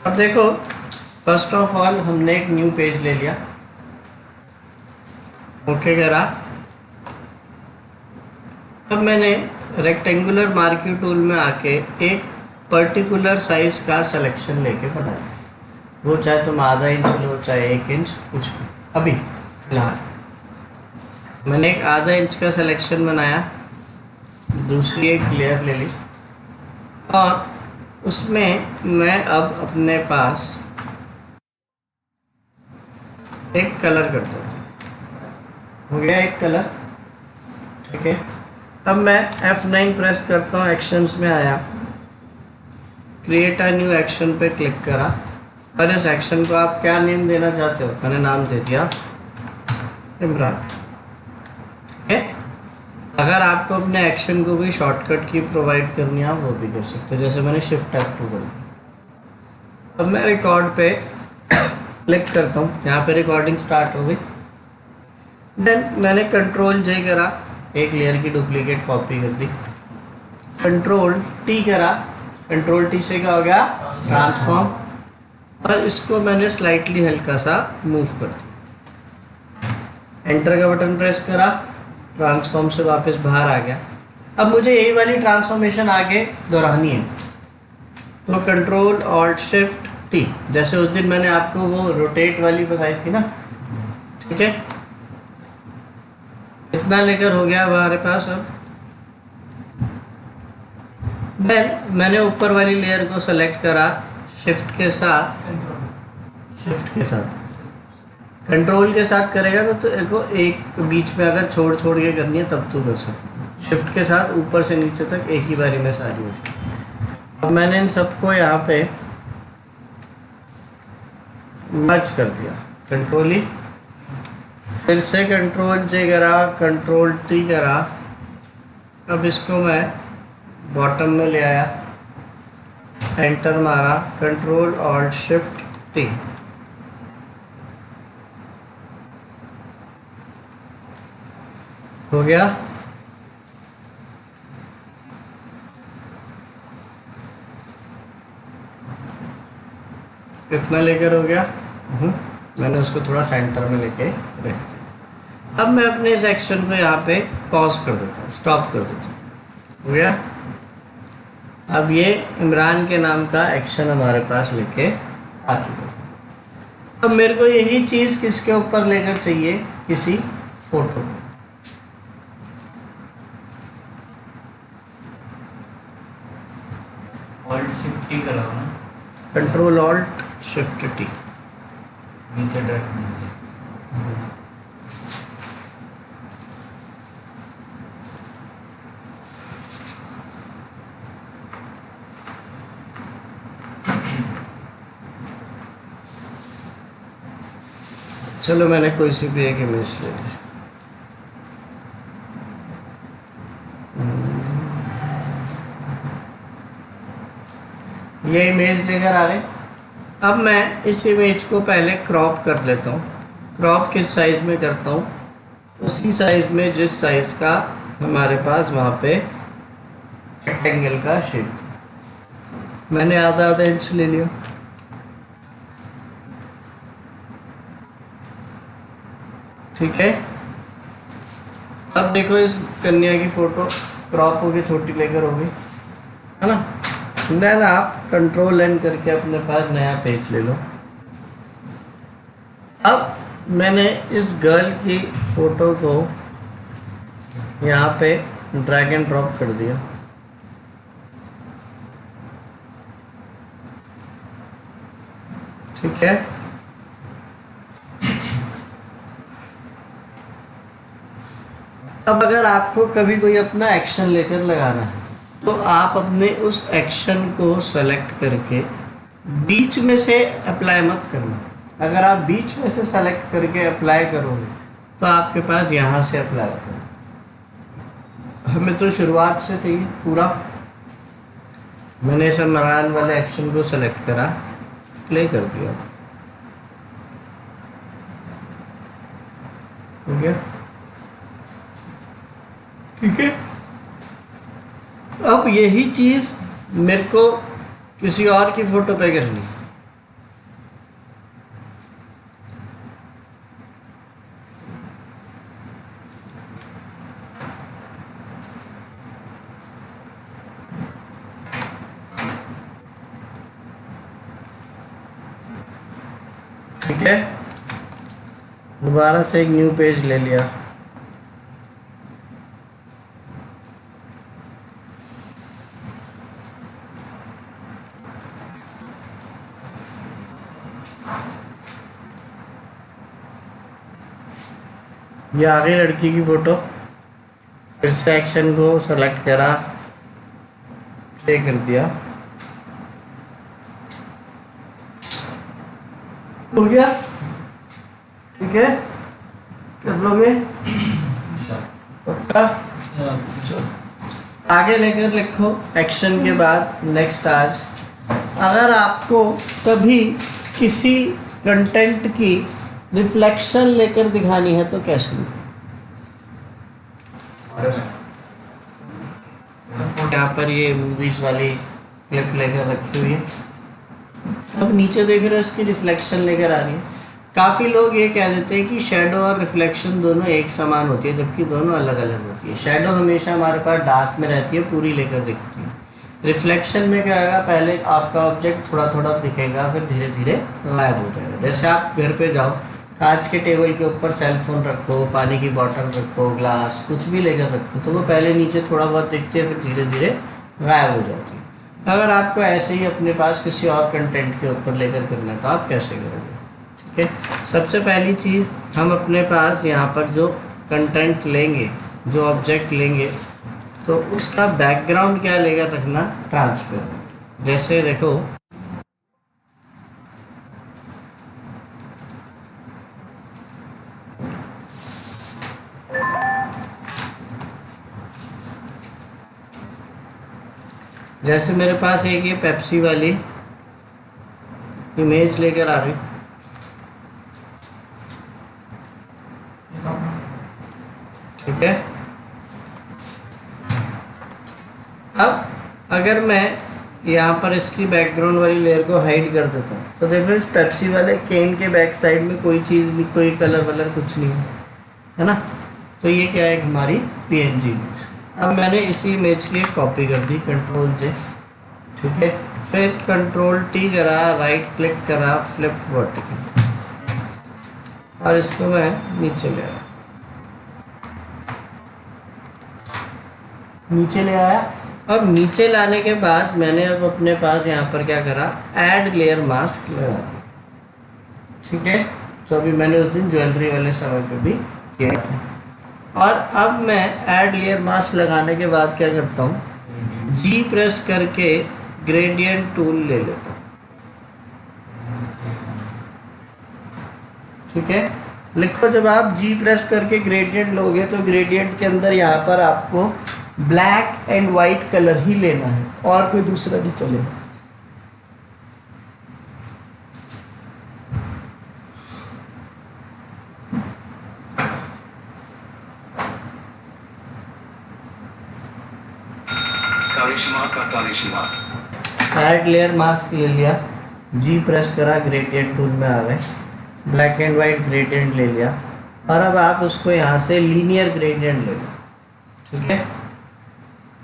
अब देखो, first of all हमने एक न्यू पेज ले लिया, ओके करा। अब मैंने रेक्टेंगुलर मार्क्यू टूल में आके एक पर्टिकुलर साइज का सिलेक्शन लेके बनाया, वो चाहे तुम आधा इंच लो चाहे 1 इंच, कुछ भी। अभी फिलहाल मैंने एक आधा इंच का सिलेक्शन बनाया, दूसरी एक लेयर ले ली और उसमें मैं अब अपने पास एक कलर करता हूँ। हो गया एक कलर, ठीक है। अब मैं F9 प्रेस करता हूँ, एक्शंस में आया, क्रिएट अ न्यू एक्शन पे क्लिक करा और इस एक्शन को आप क्या नेम देना चाहते हो, मैंने नाम दे दिया इमरान, ठीक है। अगर आपको अपने एक्शन को कोई शॉर्टकट की प्रोवाइड करनी है आप वो भी कर सकते हो, जैसे मैंने शिफ्ट F2 कर दिया। अब मैं रिकॉर्ड पे क्लिक करता हूँ, यहाँ पे रिकॉर्डिंग स्टार्ट हो गई। देन मैंने कंट्रोल J करा, एक लेयर की डुप्लीकेट कॉपी कर दी, कंट्रोल T करा, कंट्रोल T से क्या हो गया ट्रांसफॉर्म, और इसको मैंने स्लाइटली हल्का सा मूव कर दिया, एंटर का बटन प्रेस करा, ट्रांसफॉर्म से वापस बाहर आ गया। अब मुझे यही वाली ट्रांसफॉर्मेशन आगे दोहरानी है, तो कंट्रोल ऑल्ट शिफ्ट T, जैसे उस दिन मैंने आपको वो रोटेट वाली बताई थी ना, ठीक है। इतना लेकर हो गया हमारे पास। अब देन मैंने ऊपर वाली लेयर को सेलेक्ट करा, शिफ्ट के साथ कंट्रोल के साथ करेगा तो तेरे को एक बीच में अगर छोड़ के करनी है तब तो कर सकते हो। शिफ्ट के साथ ऊपर से नीचे तक एक ही बारी में सारी होती है। अब मैंने इन सबको यहाँ पे मर्ज कर दिया, कंट्रोल ही, फिर से कंट्रोल J करा, कंट्रोल T करा। अब इसको मैं बॉटम में ले आया, एंटर मारा, कंट्रोल ऑल्ट शिफ्ट T, हो गया। इतना लेकर हो गया। मैंने उसको थोड़ा सेंटर में लेके रख दिया। अब मैं अपने इस एक्शन को यहाँ पे पॉज कर देता हूँ, स्टॉप कर देता हूँ, हो गया। अब ये इमरान के नाम का एक्शन हमारे पास लेके आ चुका है। अब मेरे को यही चीज़ किसके ऊपर लेकर चाहिए, किसी फोटो को। ऑल्ट शिफ्ट टी कराओ ना, कंट्रोल ऑल्ट शिफ्ट T, नीचे ड्रैग कीजिए। चलो मैंने कोई सी भी एक इमेज ले ली। ये इमेज लेकर आ गए। अब मैं इस इमेज को पहले क्रॉप कर लेता हूँ। क्रॉप किस साइज़ में करता हूँ, उसी साइज़ में जिस साइज़ का हमारे पास वहाँ पे रेक्टेंगल का शेप था। मैंने आधा इंच ले लिया, ठीक है। अब देखो इस कन्या की फोटो क्रॉप होगी, छोटी लेकर होगी, है ना। देन आप कंट्रोल N करके अपने पास नया पेज ले लो। अब मैंने इस गर्ल की फोटो को यहाँ पे ड्रैग एंड ड्रॉप कर दिया, ठीक है। अब अगर आपको कभी कोई अपना एक्शन लेकर लगाना है तो आप अपने उस एक्शन को सेलेक्ट करके बीच में से अप्लाई मत करना। अगर आप बीच में से सेलेक्ट करके अप्लाई करोगे तो आपके पास यहाँ से अप्लाई होगा। हमें तो शुरुआत से चाहिए पूरा। मैंने इस इमरान वाले एक्शन को सेलेक्ट करा, प्ले कर दिया, हो गया, ठीक है। अब यही चीज़ मेरे को किसी और की फ़ोटो पे करनी, ठीक है, दोबारा से एक न्यू पेज ले लिया। ये आ गई लड़की की फोटो। फिर से एक्शन को सेलेक्ट करा, प्ले कर दिया, हो गया। ठीक है, कर लोगे पक्का? आगे लेकर लिखो एक्शन के बाद नेक्स्ट आज। अगर आपको कभी किसी कंटेंट की रिफ्लेक्शन लेकर दिखानी है तो कैसे लिखो? यहाँ पर ये मूवीज वाली क्लिप लेकर रखी हुई है। अब नीचे देख रहे हो इसकी रिफ्लेक्शन लेकर आ रही है। काफ़ी लोग ये कह देते हैं कि शैडो और रिफ्लेक्शन दोनों एक समान होती है, जबकि दोनों अलग अलग होती है। शैडो हमेशा हमारे पास डार्क में रहती है, पूरी लेकर दिखती है। रिफ्लेक्शन में क्या होगा, पहले आपका ऑब्जेक्ट थोड़ा थोड़ा दिखेगा, फिर धीरे धीरे गायब हो जाएगा। जैसे आप घर पे जाओ, कांच के टेबल के ऊपर सेल फोन रखो, पानी की बोतल रखो, ग्लास कुछ भी लेकर रखो, तो वो पहले नीचे थोड़ा बहुत दिखती है, फिर धीरे धीरे गायब हो जाती है। अगर आपको ऐसे ही अपने पास किसी और कंटेंट के ऊपर लेकर करना है तो आप कैसे करोगे? ठीक है, सबसे पहली चीज़, हम अपने पास यहाँ पर जो कंटेंट लेंगे, जो ऑब्जेक्ट लेंगे, तो उसका बैकग्राउंड क्या लेकर रखना, ट्रांसपेरेंट। जैसे देखो, जैसे मेरे पास एक ये पेप्सी वाली इमेज लेकर आ गई। ठीक है, अब अगर मैं यहाँ पर इसकी बैकग्राउंड वाली लेयर को हाइड कर देता हूँ तो देखो इस पेप्सी वाले केन के बैक साइड में कोई चीज़ नहीं, कोई कलर वलर कुछ नहीं है ना। तो ये क्या है, हमारी PNG इमेज। अब मैंने इसी इमेज की एक कॉपी कर दी, कंट्रोल J। ठीक है, फिर कंट्रोल T करा, राइट क्लिक करा, फ्लिप वर्टिकल, और इसको मैं नीचे ले आया, नीचे ले आया। अब नीचे लाने के बाद मैंने अब अपने पास यहाँ पर क्या करा, ऐड लेयर मास्क लगा दिया। ठीक है, जो अभी मैंने उस दिन ज्वेलरी वाले समय पे भी किया था। और अब मैं ऐड लेयर मास्क लगाने के बाद क्या करता हूँ, G प्रेस करके ग्रेडियंट टूल ले लेता हूँ। ठीक है, लिखो, जब आप G प्रेस करके ग्रेडियंट लोगे तो ग्रेडियंट के अंदर यहाँ पर आपको ब्लैक एंड वाइट कलर ही लेना है, और कोई दूसरा नहीं चलेगा। ऐड लेयर मास्क ले लिया, G प्रेस करा, ग्रेडियंट टूल में आ गए, ब्लैक एंड वाइट ग्रेडियंट ले लिया, और अब आप उसको यहाँ से लीनियर ग्रेडियंट ले लो। ठीक है,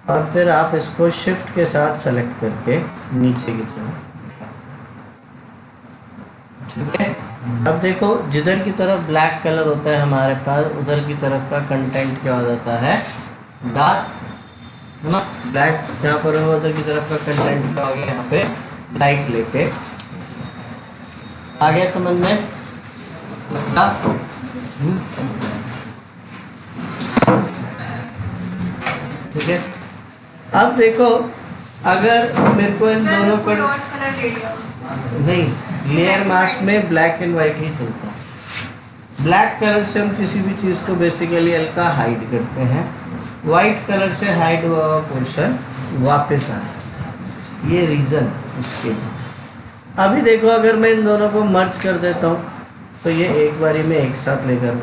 और फिर आप इसको शिफ्ट के साथ सेलेक्ट करके नीचे की तरफ। ठीक है, अब देखो, जिधर की तरफ ब्लैक कलर होता है हमारे पास, उधर की तरफ का कंटेंट क्या हो जाता है, डार्क, है ना। ब्लैक जहाँ पर हो उधर की तरफ का कंटेंट क्या हो गया, यहाँ पे लाइट लेके आ गया समझ में। ठीक है, अब देखो, अगर मेरे को इन दोनों को नहीं, लेयर मास्क में ब्लैक एंड वाइट ही चलता है। ब्लैक कलर से हम किसी भी चीज़ को बेसिकली हल्का हाइड करते हैं, वाइट कलर से हाइड हुआ पोर्शन वापस आए, ये रीज़न इसके लिए। अभी देखो, अगर मैं इन दोनों को मर्ज कर देता हूँ तो ये एक बारी में एक साथ लेकर,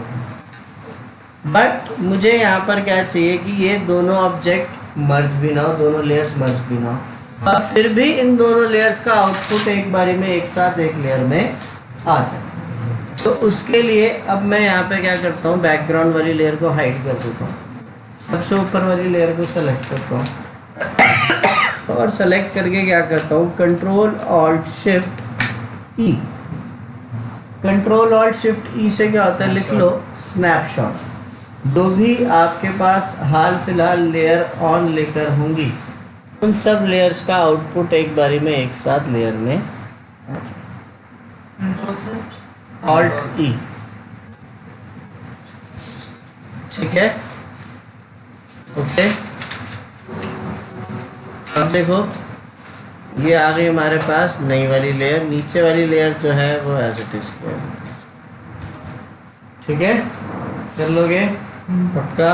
बट मुझे यहाँ पर क्या चाहिए कि ये दोनों ऑब्जेक्ट मर्ज भी ना हो, दोनों लेयर्स मर्ज भी ना हो, और फिर भी इन दोनों लेयर्स का आउटपुट एक बारी में एक साथ एक लेयर में आ जाए। तो उसके लिए अब मैं यहाँ पे क्या करता हूँ, बैकग्राउंड वाली लेयर को हाइड कर देता हूँ, सबसे ऊपर वाली लेयर को सेलेक्ट करता हूँ, और सेलेक्ट करके क्या करता हूँ, control alt shift E, control alt shift E से क्या होता है, लिख लो स्नैपशॉट। जो भी आपके पास हाल फिलहाल लेयर ऑन लेकर होंगी उन सब लेयर्स का आउटपुट एक बारी में एक साथ लेयर में ऑल्ट ई, ठीक है। ओके, अब देखो ये आ गई हमारे पास नई वाली लेयर, नीचे वाली लेयर जो है वो एज इट इज, ठीक है, कर लोगे पक्का।